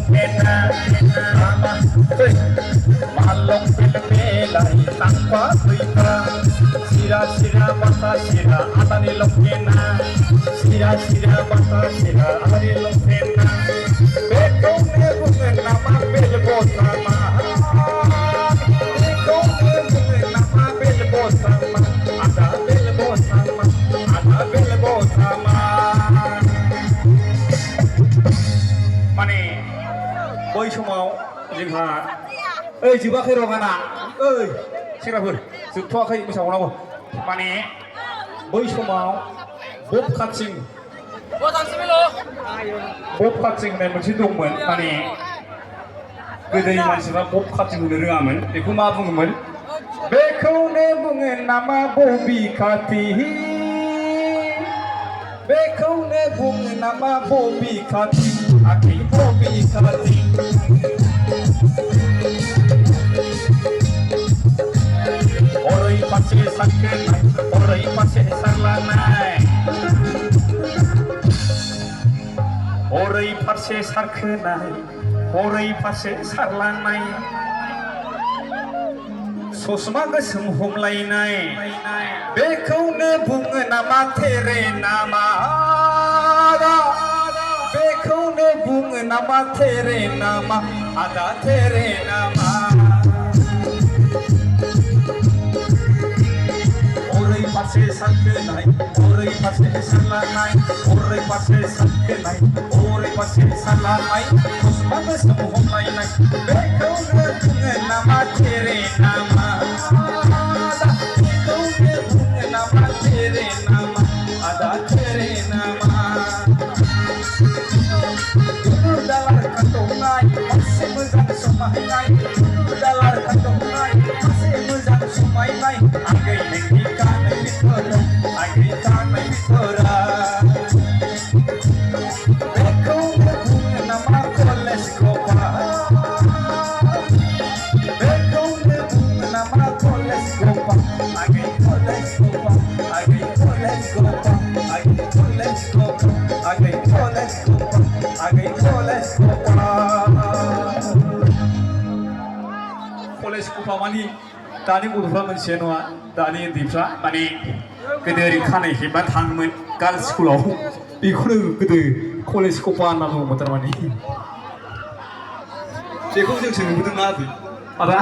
longkena nama malong pelai tanpa berita sira mata sira atani longkena sira mata sira atani longkena bekau ne bunga nama belbo sama bekau ne bunga nama belbo sama ada belbo sama माने बै समाव जोंहा जोबाखै र' गाना सेंग्राफोर जोबथ'वाखै मोसाबावनांगौ माने बै समाव बब काटिं होननाय मोनसे दंमोन माने गोदोनि मानसिफ्रा बब काटिं होनो रोङामोन बेखौ मा बुङोमोन बेखौनो बुङो नामा बबि काटिं बेखौनो बुङो नामा बबि काटिं आखि बबि काटिं ओरै फारसे सारखोनाय ओरै फारसे सारलांनाय ओरै फारसे सारखोनाय ओरै फारसे सारलांनाय ससमा गोसोम हमलायनाय बेखौनो बुङो नामा तेरे नामा बेखौनो बुङो नामा तेरे नामा आदा तेरे नामा ओरै फारसे सारखोनाय ओरै फारसे सारलांनाय ओरै फारसे सारखोनाय ओरै फारसे सारलांनाय ससमा गोसोम हमलायनाय बेखौनो बुङो नामा तेरे नामा ada tere nama dulu dalar kantongai masih mezang semainai dulu dalar kantongai masih mezang semainai agai nengika nengikora agai kanai mikora beko nebunga nama koles kopa beko nebunga nama koles kopa agai koles kopa agai koles kopa college गफा मानि दानि गथ'फ्रा मोनथिया नङा दानि उन्दैफ्रा माने गोदो ओरै खानाय हेबना थाङोमोन गार्लस स्कुलाव बेखौनो गोदो कलेज गफा होनना बुङोमोन थारमाने बेखौ जोंसो नुबोदोंना आदा